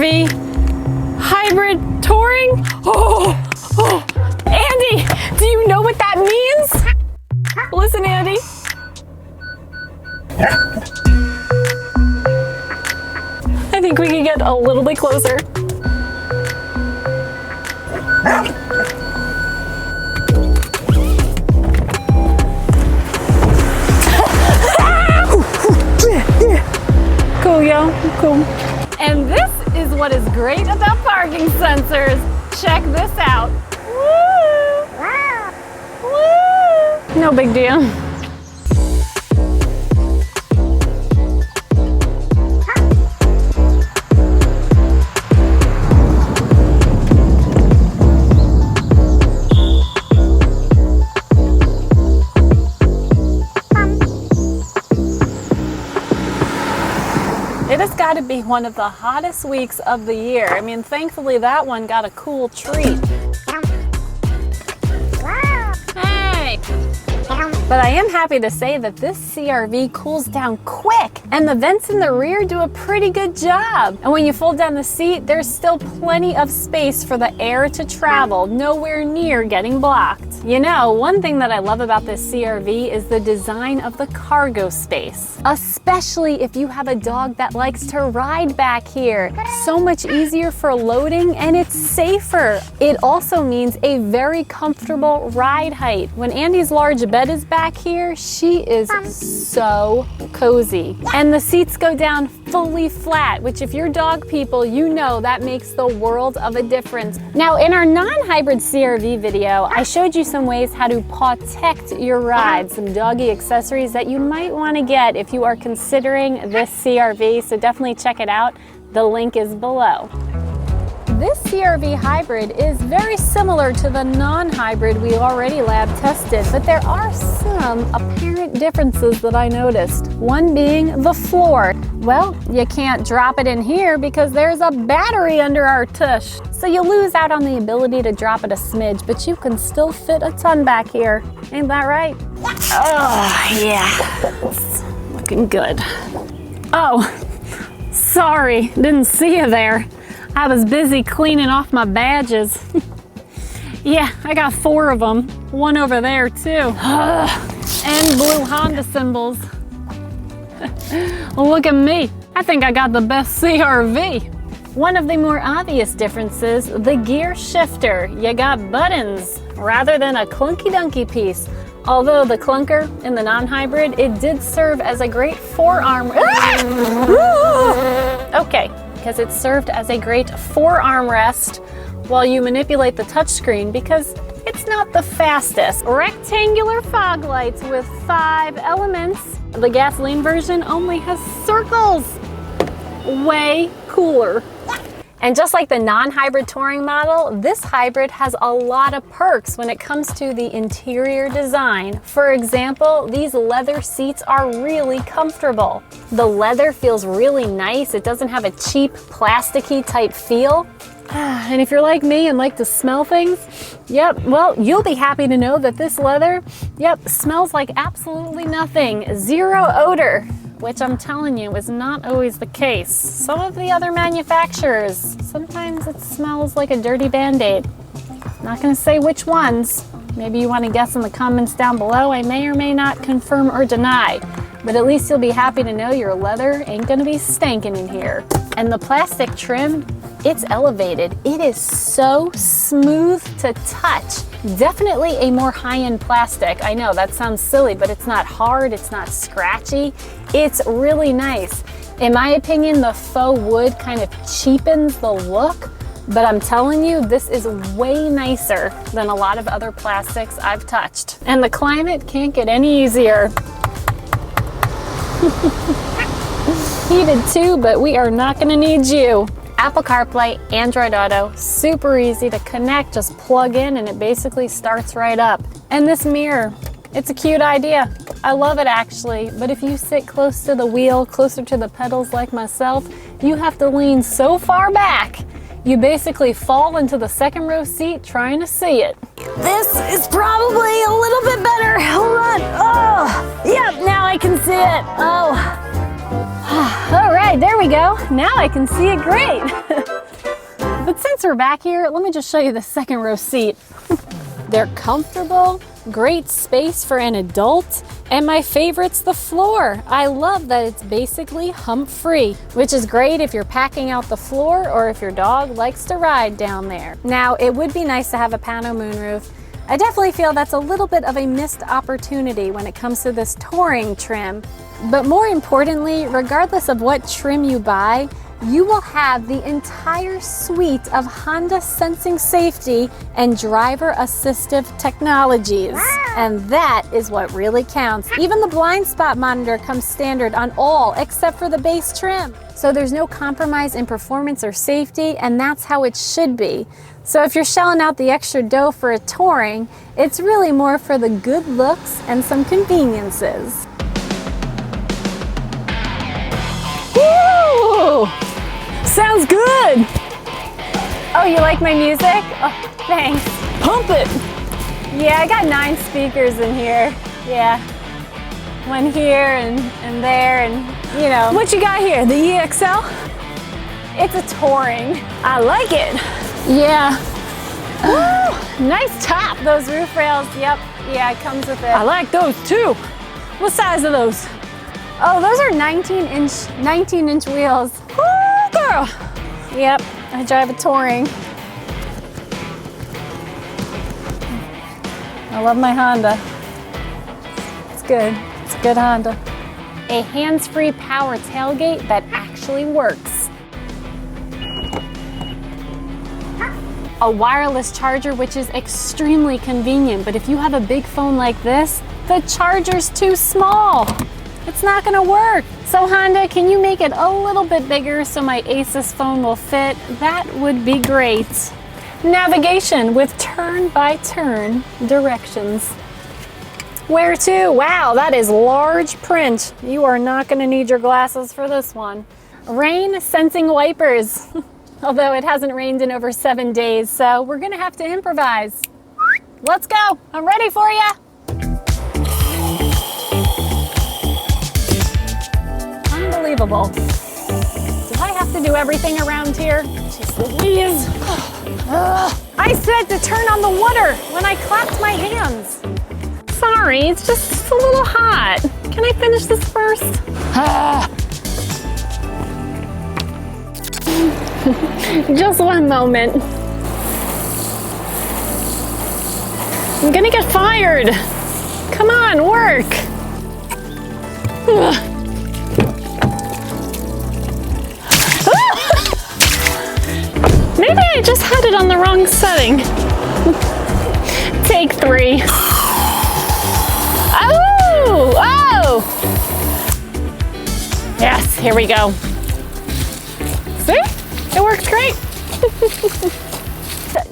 CR-V hybrid touring. Oh, Andie, do you know what that means? Listen, Andie. I think we can get a little bit closer. Cool, yo, cool. And this is what is great about parking sensors. Check this out. Woo! Woo! No big deal. It has got to be one of the hottest weeks of the year. I mean, thankfully that one got a cool treat. Hey! But I am happy to say that this CR-V cools down quick, and the vents in the rear do a pretty good job. And when you fold down the seat, there's still plenty of space for the air to travel, nowhere near getting blocked. You know, one thing that I love about this CR-V is the design of the cargo space, especially if you have a dog that likes to ride back here. So much easier for loading, and it's safer. It also means a very comfortable ride height. When Andie's large bed is back here, she is so cozy. And the seats go down fully flat, which if you're dog people, you know that makes the world of a difference. Now, in our non-hybrid CR-V video, I showed you some ways how to protect your ride, some doggy accessories that you might want to get if you are considering this CR-V, so definitely check it out. The link is below. This CR-V hybrid is very similar to the non-hybrid we already lab tested, but there are some apparent differences that I noticed. One being the floor. Well, you can't drop it in here because there's a battery under our tush. So you lose out on the ability to drop it a smidge, but you can still fit a ton back here. Ain't that right? Oh, yeah. It's looking good. Oh, sorry, didn't see you there. I was busy cleaning off my badges. Yeah, I got 4 of them. One over there too. And blue Honda symbols. Look at me. I think I got the best CR-V. One of the more obvious differences, the gear shifter. You got buttons rather than a clunky-dunky piece. Although the clunker in the non-hybrid, it did serve as a great forearm. Okay. Because it served as a great forearm rest while you manipulate the touchscreen, because it's not the fastest. Rectangular fog lights with 5 elements. The gasoline version only has circles. Way cooler. And just like the non-hybrid touring model, this hybrid has a lot of perks when it comes to the interior design. For example, these leather seats are really comfortable. The leather feels really nice. It doesn't have a cheap, plasticky type feel. And if you're like me and like to smell things, yep, well, you'll be happy to know that this leather, yep, smells like absolutely nothing. 0 odor. Which I'm telling you is not always the case. Some of the other manufacturers, sometimes it smells like a dirty Band-Aid. Not gonna say which ones. Maybe you wanna guess in the comments down below. I may or may not confirm or deny, but at least you'll be happy to know your leather ain't gonna be stankin' in here. And the plastic trim, it's elevated. It is so smooth to touch. Definitely a more high-end plastic. I know that sounds silly, but it's not hard, it's not scratchy. It's really nice. In my opinion, the faux wood kind of cheapens the look, but I'm telling you, this is way nicer than a lot of other plastics I've touched. And the climate can't get any easier. Heated too, but we are not gonna need you. Apple CarPlay, Android Auto, super easy to connect, just plug in and it basically starts right up. And this mirror, it's a cute idea. I love it actually, but if you sit close to the wheel, closer to the pedals like myself, you have to lean so far back, you basically fall into the second row seat trying to see it. This is probably a little bit better. Hold on. Oh, yep, now I can see it. Oh. All right, there we go. Now I can see it great. But since we're back here, let me just show you the second row seat. They're comfortable, great space for an adult, and my favorite's the floor. I love that it's basically hump-free, which is great if you're packing out the floor or if your dog likes to ride down there. Now, it would be nice to have a pano moonroof. I definitely feel that's a little bit of a missed opportunity when it comes to this touring trim. But more importantly, regardless of what trim you buy, you will have the entire suite of Honda sensing safety and driver assistive technologies. And that is what really counts. Even the blind spot monitor comes standard on all except for the base trim. So there's no compromise in performance or safety, and that's how it should be. So if you're shelling out the extra dough for a touring, it's really more for the good looks and some conveniences. Woo! Sounds good! Oh, you like my music? Oh, thanks. Pump it! Yeah, I got 9 speakers in here. Yeah. One here and there and, you know. What you got here, the EXL? It's a touring. I like it. Yeah. Woo! Nice top. Those roof rails, yep. Yeah, it comes with it. I like those too. What size are those? Oh, those are 19-inch wheels. Woo, girl. Yep, I drive a touring. I love my Honda. It's good. It's a good Honda. A hands-free power tailgate that actually works. A wireless charger, which is extremely convenient, but if you have a big phone like this, the charger's too small. It's not gonna work. So Honda, can you make it a little bit bigger so my Asus phone will fit? That would be great. Navigation with turn-by-turn directions. Where to? Wow, that is large print. You are not gonna need your glasses for this one. Rain sensing wipers. Although it hasn't rained in over 7 days, so we're gonna have to improvise. Let's go, I'm ready for you. Unbelievable. Do I have to do everything around here? Jeez Louise. I said to turn on the water when I clapped my hands. Sorry, it's just a little hot. Can I finish this first? Just one moment. I'm gonna get fired. Come on, work. Maybe I just had it on the wrong setting. Take 3. Oh! Oh! Yes, here we go. See? It works great.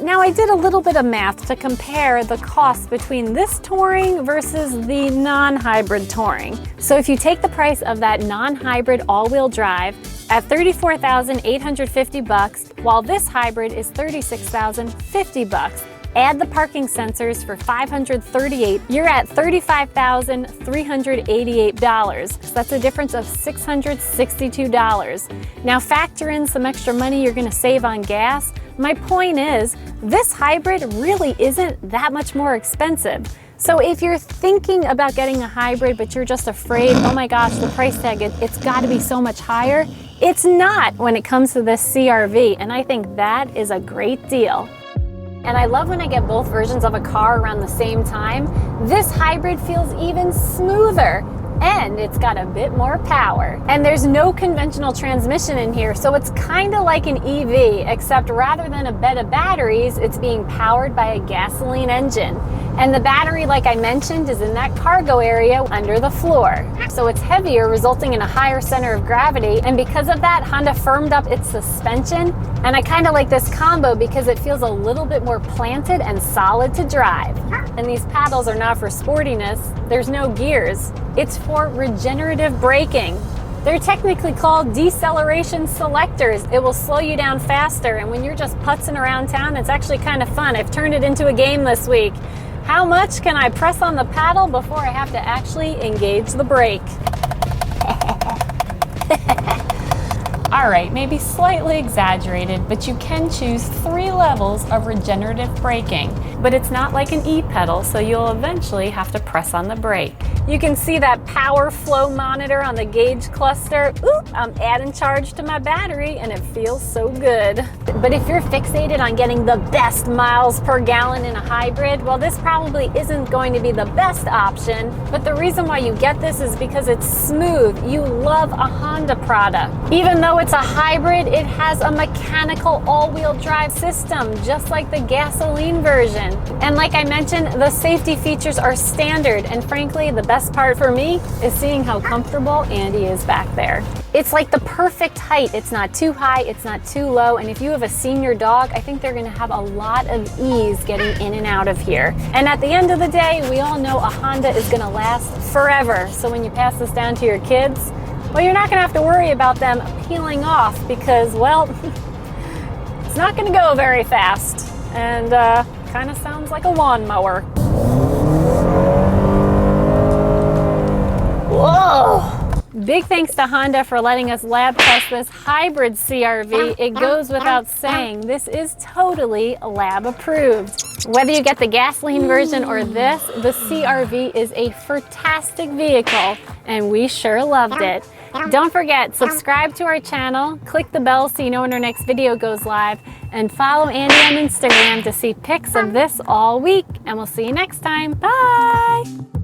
Now I did a little bit of math to compare the cost between this touring versus the non-hybrid touring. So if you take the price of that non-hybrid all-wheel drive at $34,850, while this hybrid is $36,050. Add the parking sensors for $538, you're at $35,388. So that's a difference of $662. Now factor in some extra money you're gonna save on gas. My point is, this hybrid really isn't that much more expensive. So if you're thinking about getting a hybrid, but you're just afraid, oh my gosh, the price tag, it's gotta be so much higher, it's not when it comes to this CR-V, and I think that is a great deal. And I love when I get both versions of a car around the same time. This hybrid feels even smoother, and it's got a bit more power. And there's no conventional transmission in here, so it's kind of like an EV, except rather than a bed of batteries, it's being powered by a gasoline engine. And the battery, like I mentioned, is in that cargo area under the floor. So it's heavier, resulting in a higher center of gravity. And because of that, Honda firmed up its suspension. And I kind of like this combo because it feels a little bit more planted and solid to drive. And these paddles are not for sportiness. There's no gears. It's for regenerative braking. They're technically called deceleration selectors. It will slow you down faster. And when you're just putzing around town, it's actually kind of fun. I've turned it into a game this week. How much can I press on the paddle before I have to actually engage the brake? All right, maybe slightly exaggerated, but you can choose 3 levels of regenerative braking. But it's not like an e-pedal, so you'll eventually have to press on the brake. You can see that power flow monitor on the gauge cluster. Ooh, I'm adding charge to my battery and it feels so good. But if you're fixated on getting the best miles per gallon in a hybrid, well, this probably isn't going to be the best option. But the reason why you get this is because it's smooth. You love a Honda product. Even though it's a hybrid, it has a mechanical all-wheel drive system, just like the gasoline version. And like I mentioned, the safety features are standard, and frankly, the best part for me is seeing how comfortable Andie is back there. It's like the perfect height. It's not too high, it's not too low, and if you have a senior dog, I think they're gonna have a lot of ease getting in and out of here. And at the end of the day, we all know a Honda is gonna last forever. So when you pass this down to your kids, well, you're not gonna have to worry about them peeling off because, well, it's not gonna go very fast. And kind of sounds like a lawnmower. Whoa! Big thanks to Honda for letting us lab test this hybrid CR-V. It goes without saying, this is totally lab approved. Whether you get the gasoline version or this, the CR-V is a fantastic vehicle, and we sure loved it. Don't forget, subscribe to our channel, click the bell so you know when our next video goes live, and follow Andie on Instagram to see pics of this all week. And we'll see you next time. Bye!